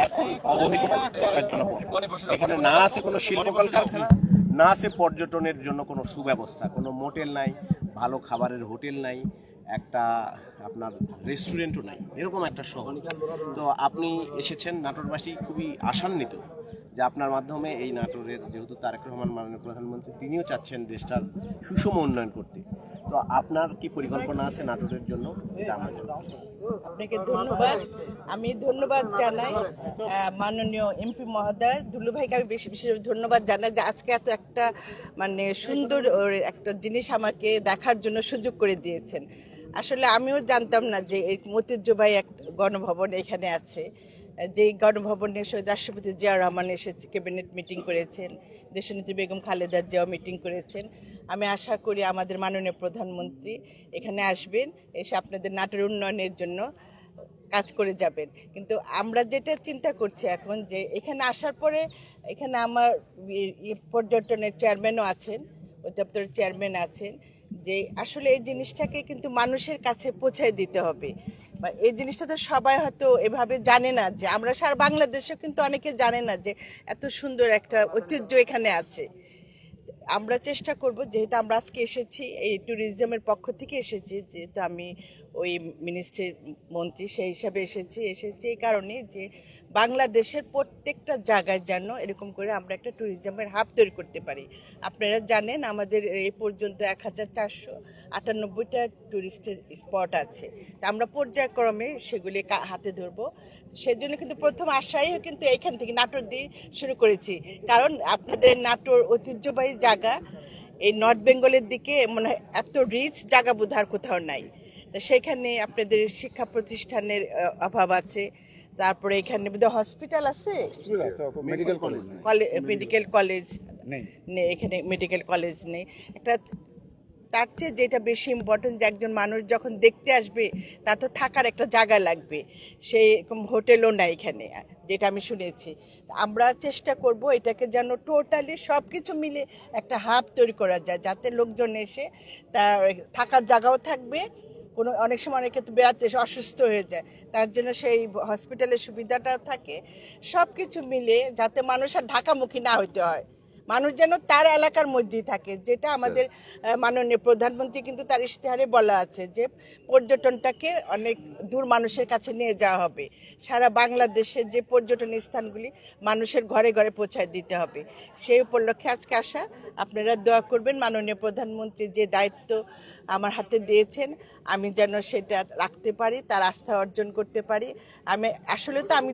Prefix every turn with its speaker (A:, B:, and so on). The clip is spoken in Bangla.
A: এখন অবহেলিত একটা জনপদ। এখানে না আছে কোনো শিল্প কলকারখানা, না আছে পর্যটনের জন্য কোনো সুব্যবস্থা, কোনো মোটেল নাই, ভালো খাবারের হোটেল নাই, একটা আপনার রেস্টুরেন্টও নাই, এরকম একটা শহর। তো আপনি এসেছেন, নাটোরবাসী খুবই আশান্বিত যে আপনার মাধ্যমে এই নাটোরের, যেহেতু তারেক রহমান মাননীয় প্রধানমন্ত্রী, তিনিও চাচ্ছেন দেশটার সুষম উন্নয়ন করতে। তো আপনার কি পরিকল্পনা আছে নাটোরের জন্য, এটা আমরা জানতে চাই।
B: আপনাকে ধন্যবাদ। আমি ধন্যবাদ জানাই মাননীয় এমপি মহোদয় দুলু ভাইকে। আমি বেশি বিশেষ ধন্যবাদ জানাই যে আজকে এত একটা সুন্দর একটা জিনিস আমাকে দেখার জন্য সুযোগ করে দিয়েছেন। আসলে আমিও জানতাম না যে এই ঐতিহ্যবাহী এক গণভবন এখানে আছে, যে গণভবনে শহীদ রাষ্ট্রপতি জিয়া রহমান এসেছে, ক্যাবিনেট মিটিং করেছেন, দেশনেত্রী বেগম খালেদা জিয়াও মিটিং করেছেন। আমি আশা করি আমাদের মাননীয় প্রধানমন্ত্রী এখানে আসবেন, এসে আপনাদের নাটোর উন্নয়নের জন্য কাজ করে যাবেন। কিন্তু আমরা যেটা চিন্তা করছি এখন, যে এখানে আসার পরে এখানে আমার পর্যটনের চেয়ারম্যানও আছেন, অধিদপ্তরের চেয়ারম্যান আছেন, যে আসলে এই জিনিসটাকে কিন্তু মানুষের কাছে পৌঁছায় দিতে হবে। এই জিনিসটা তো সবাই হয়তো এভাবে জানে না, যে আমরা সারা বাংলাদেশেও কিন্তু অনেকে জানে না যে এত সুন্দর একটা ঐতিহ্য এখানে আছে। আমরা চেষ্টা করব, যেহেতু আমরা আজকে এসেছি এই ট্যুরিজমের পক্ষ থেকে এসেছি, যেহেতু আমি ওই মিনিস্ট্রির মন্ত্রী, সেই হিসাবে এসেছি এই কারণে যে বাংলাদেশের প্রত্যেকটা জায়গায় যেন এরকম করে আমরা একটা ট্যুরিজমের হাব তৈরি করতে পারি। আপনারা জানেন আমাদের এই পর্যন্ত 1498টা ট্যুরিস্টের স্পট আছে, তা আমরা পর্যায়ক্রমে সেগুলি হাতে ধরবো। সেজন্য কিন্তু প্রথম আশাই কিন্তু এইখান থেকে নাটোর দিয়ে শুরু করেছি, কারণ আপনাদের নাটোর ঐতিহ্যবাহী জায়গা, এই নর্থ বেঙ্গলের দিকে মনে হয় এত রিচ জায়গা বোধহয় কোথাও নাই। তো সেখানে আপনাদের শিক্ষা প্রতিষ্ঠানের অভাব আছে, তারপরে এখানে বোধহয় হসপিটাল আছে,
A: মেডিকেল কলেজ
B: মেডিকেল কলেজ নেই, এখানে মেডিকেল কলেজ নেই। একটা তার চেয়ে যেটা বেশি ইম্পর্টেন্ট, যে একজন মানুষ যখন দেখতে আসবে তার তো থাকার একটা জায়গা লাগবে, সেই রকম হোটেলও নাই এখানে, যেটা আমি শুনেছি। আমরা চেষ্টা করব এটাকে যেন টোটালি সব কিছু মিলে একটা হাব তৈরি করা যায়, যাতে লোকজন এসে তার থাকার জায়গাও থাকবে, কোনো অনেক সময় অনেকে তো বেড়াতে এসে অসুস্থ হয়ে যায়, তার জন্য সেই হসপিটালের সুবিধাটাও থাকে। সব কিছু মিলে যাতে মানুষ আর ঢাকামুখী না হইতে হয়, মানুষ যেন তার এলাকার মধ্যেই থাকে, যেটা আমাদের মাননীয় প্রধানমন্ত্রী কিন্তু তার ইশতেহারে বলা আছে যে পর্যটনটাকে অনেক দূর মানুষের কাছে নিয়ে যাওয়া হবে। সারা বাংলাদেশের যে পর্যটন স্থানগুলি মানুষের ঘরে ঘরে পৌঁছায় দিতে হবে, সেই উপলক্ষে আজকে আসা। আপনারা দোয়া করবেন মাননীয় প্রধানমন্ত্রী যে দায়িত্ব আমার হাতে দিয়েছেন, আমি যেন সেটা রাখতে পারি, তার আস্থা অর্জন করতে পারি। আমি আসলে তো আমি